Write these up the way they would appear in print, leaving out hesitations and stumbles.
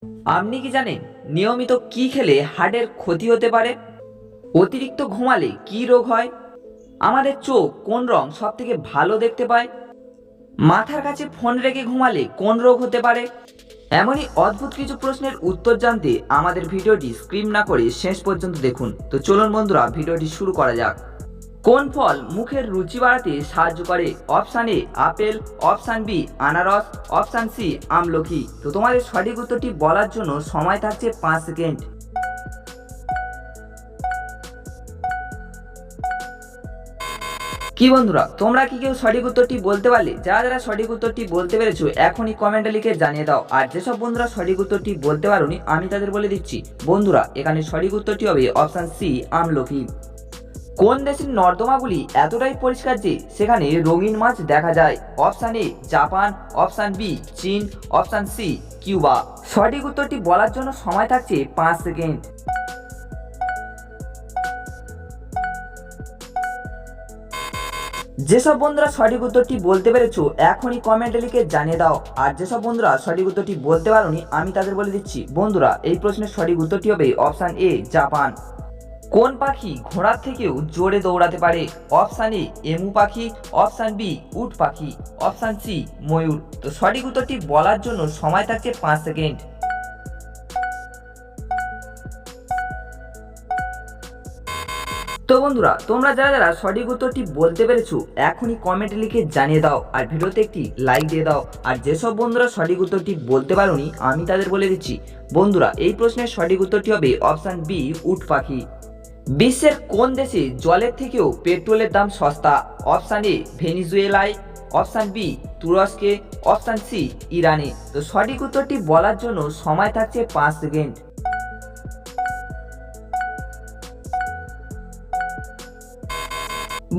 আপনি কি জানেন নিয়মিত কি খেলে হার্টের ক্ষতি হতে পারে? অতিরিক্ত ঘুমালে কি রোগ হয়? আমাদের চোখ কোন রং সব থেকে ভালো দেখতে পায়? মাথার কাছে ফোন রেখে ঘুমালে কোন রোগ হতে পারে? এমনই অদ্ভুত কিছু প্রশ্নের উত্তর জানতে আমাদের ভিডিওটি স্ক্রিপ না করে শেষ পর্যন্ত দেখুন। তো চলুন বন্ধুরা, ভিডিওটি শুরু করা যাক। কোন ফল মুখের রুচি বাড়াতে সাহায্য করে? অপশান এ আপেল, অপশান বি আনারস, অপশান সি আমলকি। তো তোমাদের সঠিক উত্তরটি বলার জন্য সময় থাকছে 5 সেকেন্ড। কি বন্ধুরা, তোমরা কি কেউ সঠিক উত্তরটি বলতে পারলে? যারা যারা সঠিক উত্তরটি বলতে পেরেছো এখনই কমেন্টে লিখে জানিয়ে দাও। আর যেসব বন্ধুরা সঠিক উত্তরটি বলতে পারোনি আমি তাদের বলে দিচ্ছি, বন্ধুরা এখানে সঠিক উত্তরটি হবে অপশান সি আমলকি। কোন দেশের নর্দমাগুলি এতটাই পরিষ্কার যে সেখানে রঙিন মাছ দেখা যায়? Option A Japan, option B চীন, অপশান সি কিউবা। সঠিক উত্তরটি বলার জন্য সময় থাকছে 5 সেকেন্ড। যেসব বন্ধুরা সঠিক উত্তরটি বলতে পেরেছো এখনই কমেন্টে লিখে জানিয়ে দাও। আর যেসব বন্ধুরা সঠিক উত্তরটি বলতে পারোনি আমি তাদের বলে দিচ্ছি, বন্ধুরা এই প্রশ্নের সঠিক উত্তরটি হবে অপশান এ জাপান। কোন পাখি ঘোড়ার থেকেও জোরে দৌড়াতে পারে? অপশান এ এমু পাখি, অপশান বি উট পাখি, অপশান সি ময়ূর। তো সঠিক উত্তরটি বলার জন্য সময় থাকছে 5 সেকেন্ড। তো বন্ধুরা, তোমরা যারা যারা সঠিক উত্তরটি বলতে পেরেছো এখনই কমেন্টে লিখে জানিয়ে দাও আর ভিডিওতে একটি লাইক দিয়ে দাও। আর যেসব বন্ধুরা সঠিক উত্তরটি বলতে পারোনি আমি তাদের বলে দিচ্ছি, বন্ধুরা এই প্রশ্নের সঠিক উত্তরটি হবে অপশান বি উট পাখি। বিশ্বের কোন দেশে জলের থেকেও পেট্রোলের দাম সস্তা? অপশান এ ভেনিজুয়েলায়, অপশান বি তুরস্কে, অপশান সি ইরানে। তো সঠিক উত্তরটি বলার জন্য সময় থাকছে 5 সেকেন্ড।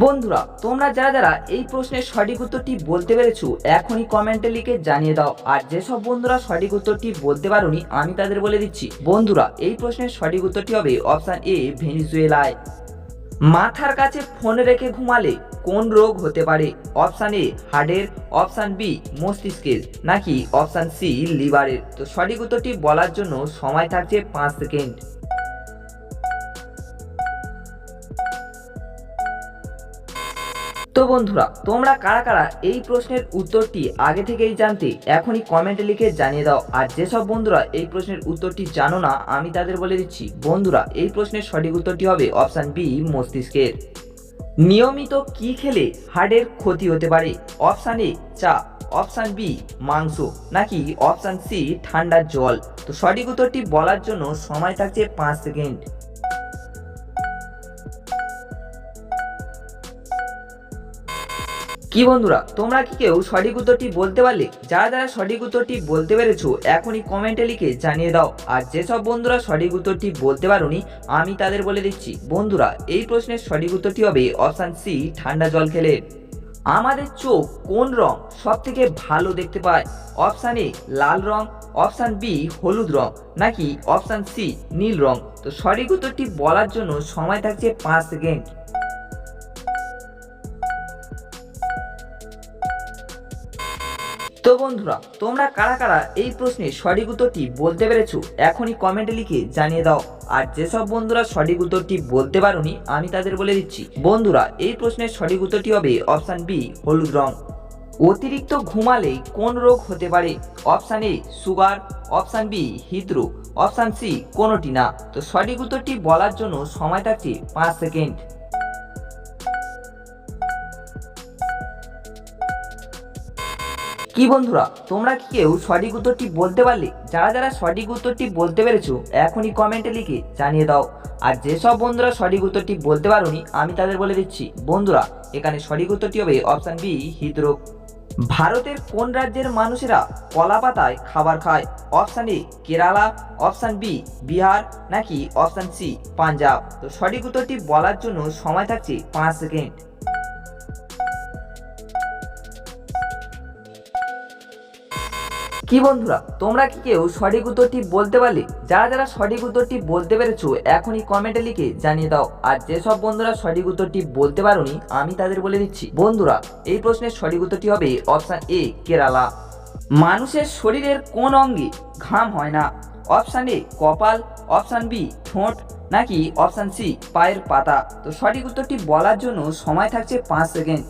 বন্ধুরা তোমরা যারা যারা এই প্রশ্নের সঠিক উত্তরটি বলতে পেরেছো এখনই কমেন্টে লিখে জানিয়ে দাও। আর যেসব বন্ধুরা সঠিক উত্তরটি বলতে পারোনি আমি তাদের বলে দিচ্ছি, বন্ধুরা এই প্রশ্নের সঠিক উত্তরটি হবে অপশান এ ভেনিজুয়েলায়। মাথার কাছে ফোন রেখে ঘুমালে কোন রোগ হতে পারে? অপশান এ হার্টের, অপশান বি মস্তিষ্কের, নাকি অপশান সি লিভারের। তো সঠিক উত্তরটি বলার জন্য সময় থাকছে 5 সেকেন্ড। তো বন্ধুরা তোমরা কারা কারা এই প্রশ্নের উত্তরটি আগে থেকেই জানতে এখনই কমেন্টে লিখে জানিয়ে দাও। আর যেসব বন্ধুরা এই প্রশ্নের উত্তরটি জানো না আমি তাদের বলে দিচ্ছি, বন্ধুরা এই প্রশ্নের সঠিক উত্তরটি হবে অপশান বি মস্তিষ্কের। নিয়মিত কি খেলে হার্টের ক্ষতি হতে পারে? অপশান এ চা, অপশান বি মাংস, নাকি অপশান সি ঠান্ডা জল। তো সঠিক উত্তরটি বলার জন্য সময় থাকছে 5 সেকেন্ড। কি বন্ধুরা, তোমরা কি কেউ সঠিক উত্তরটি বলতে পারলে? যারা যারা সঠিক উত্তরটি বলতে পেরেছো এখনই কমেন্টে লিখে জানিয়ে দাও। আর যেসব বন্ধুরা সঠিক উত্তরটি বলতে পারোনি আমি তাদের বলে দিচ্ছি, বন্ধুরা এই প্রশ্নের সঠিক উত্তরটি হবে অপশান সি ঠান্ডা জল খেলে। আমাদের চোখ কোন রং সব থেকে ভালো দেখতে পায়? অপশান এ লাল রং, অপশান বি হলুদ রং, নাকি অপশান সি নীল রং। তো সঠিক উত্তরটি বলার জন্য সময় থাকছে 5 সেকেন্ড। তো বন্ধুরা তোমরা কারা কারা এই প্রশ্নের সঠিক উত্তরটি বলতে পেরেছো এখনই কমেন্টে লিখে জানিয়ে দাও। আর যেসব বন্ধুরা সঠিক উত্তরটি বলতে পারোনি আমি তাদের বলে দিচ্ছি, বন্ধুরা এই প্রশ্নের সঠিক উত্তরটি হবে অপশান বি হলুদ রং। অতিরিক্ত ঘুমালে কোন রোগ হতে পারে? Option A sugar, option B হৃদরোগ, অপশান সি কোনোটি না। তো সঠিক উত্তরটি বলার জন্য সময় থাকছে 5 সেকেন্ড। কি বন্ধুরা, তোমরা কি কেউ সঠিক উত্তরটি বলতে পারলে? যারা যারা সঠিক উত্তরটি বলতে পেরেছো এখনই কমেন্টে লিখে জানিয়ে দাও। আর যেসব বন্ধুরা সঠিক উত্তরটি বলতে পারোনি আমি তাদের বলে দিচ্ছি, বন্ধুরা এখানে সঠিক উত্তরটি হবে অপশান বি হৃদরোগ। ভারতের কোন রাজ্যের মানুষেরা কলা পাতায় খাবার খায়? Option A Kerala, option B Bihar, নাকি অপশান সি পাঞ্জাব। তো সঠিক উত্তরটি বলার জন্য সময় থাকছে 5 সেকেন্ড। কি বন্ধুরা, তোমরা কি কেউ সঠিক উত্তরটি বলতে পারলে? যারা যারা সঠিক উত্তরটি বলতে পেরেছো এখনই কমেন্টে লিখে জানিয়ে দাও। আর যেসব বন্ধুরা সঠিক উত্তরটি বলতে পারোনি আমি তাদের বলে দিচ্ছি, বন্ধুরা এই প্রশ্নের সঠিক উত্তরটি হবে অপশান এ কেরালা। মানুষের শরীরের কোন অঙ্গে ঘাম হয় না? অপশান এ কপাল, অপশান বি ঠোঁট, নাকি অপশান সি পায়ের পাতা। তো সঠিক উত্তরটি বলার জন্য সময় থাকছে 5 সেকেন্ড।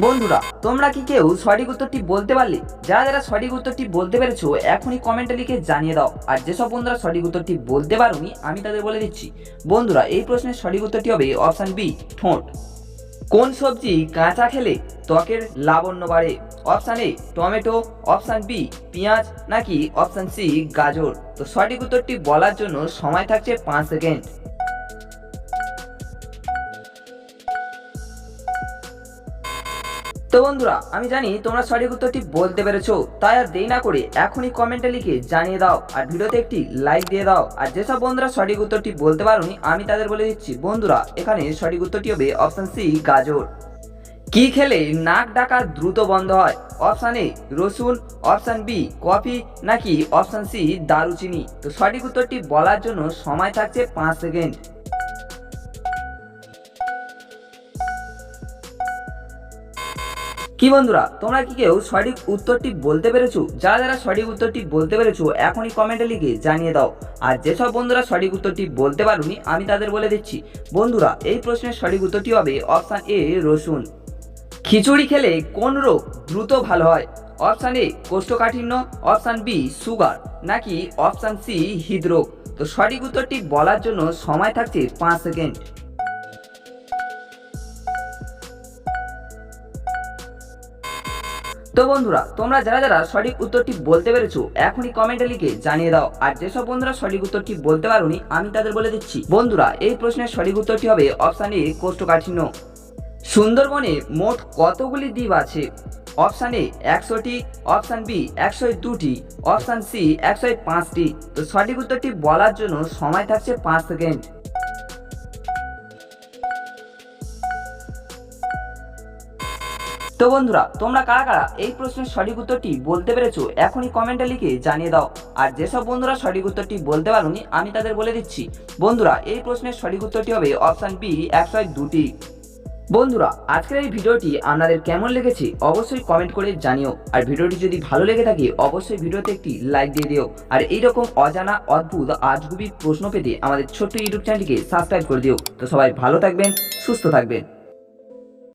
বন্ধুরা, তোমরা কি কেউ সঠিক উত্তরটি বলতে পারলে? যারা যারা সঠিক উত্তরটি বলতে পেরেছো এখনই কমেন্টে লিখে জানিয়ে দাও। আর যেসব বন্ধুরা সঠিক উত্তরটি বলতে পারোনি আমি তাদের বলে দিচ্ছি। বন্ধুরা, এই প্রশ্নের সঠিক উত্তরটি হবে অপশান বি ঠোঁট। কোন সবজি কাঁচা খেলে ত্বকের লাবণ্য বাড়ে? Option A tomato, option B পেঁয়াজ, নাকি অপশান সি গাজর। তো সঠিক উত্তরটি বলার জন্য সময় থাকছে 5 সেকেন্ড। তো বন্ধুরা, আমি জানি তোমরা সঠিক উত্তরটি বলতে পেরেছো, তাই আর দেরি না করে এখনই কমেন্টে লিখে জানিয়ে দাও আর ভিডিওতে একটি লাইক দিয়ে দাও। আর যেসব বন্ধুরা সঠিক উত্তরটি বলতে পারোনি আমি তাদের বলে দিচ্ছি। বন্ধুরা, এখানে সঠিক উত্তরটি হবে অপশান সি গাজর। কি খেলে নাক ডাকা দ্রুত বন্ধ হয়? অপশান এ রসুন, অপশান বি কফি, নাকি অপশান সি দারুচিনি। তো সঠিক উত্তরটি বলার জন্য সময় থাকছে 5 সেকেন্ড। কি বন্ধুরা, তোমরা কি কেউ সঠিক উত্তরটি বলতে পেরেছো? যারা যারা সঠিক উত্তরটি বলতে পেরেছো এখনই কমেন্টে লিখে জানিয়ে দাও। আর যেসব বন্ধুরা সঠিক উত্তরটি বলতে পারোনি আমি তাদের বলে দিচ্ছি। বন্ধুরা, এই প্রশ্নের সঠিক উত্তরটি হবে অপশান এ রসুন। খিচুড়ি খেলে কোন রোগ দ্রুত ভালো হয়? অপশান এ কোষ্ঠকাঠিন্য, অপশান বি সুগার, নাকি অপশান সি হৃদরোগ। তো সঠিক উত্তরটি বলার জন্য সময় থাকছে 5 সেকেন্ড। তো বন্ধুরা, তোমরা যারা যারা সঠিক উত্তরটি বলতে পেরেছো এখনই কমেন্টে লিখে জানিয়ে দাও। আর যেসব বন্ধুরা সঠিক উত্তরটি বলতে পারোনি আমি তাদের বলে দিচ্ছি। বন্ধুরা, এই প্রশ্নের সঠিক উত্তরটি হবে অপশান এ কোষ্ঠকাঠিন্য। সুন্দরবনে মোট কতগুলি দ্বীপ আছে? অপশান এ 100টি, অপশান বি 102টি, অপশান সি 105টি। তো সঠিক উত্তরটি বলার জন্য সময় থাকছে 5 সেকেন্ড। তো বন্ধুরা, তোমরা কারা কারা এই প্রশ্নের সঠিক উত্তরটি বলতে পেরেছো এখনই কমেন্টে লিখে জানিয়ে দাও। আর যেসব বন্ধুরা সঠিক উত্তরটি বলতে পারোনি আমি তাদের বলে দিচ্ছি। বন্ধুরা, এই প্রশ্নের সঠিক উত্তরটি হবে অপশান বি 102টি। বন্ধুরা, আজকের এই ভিডিওটি আপনাদের কেমন লেগেছে অবশ্যই কমেন্ট করে জানিও। আর ভিডিওটি যদি ভালো লেগে থাকে অবশ্যই ভিডিওতে একটি লাইক দিয়ে দিও। আর এইরকম অজানা অদ্ভুত আজগুবি প্রশ্ন পেতে আমাদের ছোট্ট ইউটিউব চ্যানেলটিকে সাবস্ক্রাইব করে দিও। তো সবাই ভালো থাকবেন, সুস্থ থাকবেন।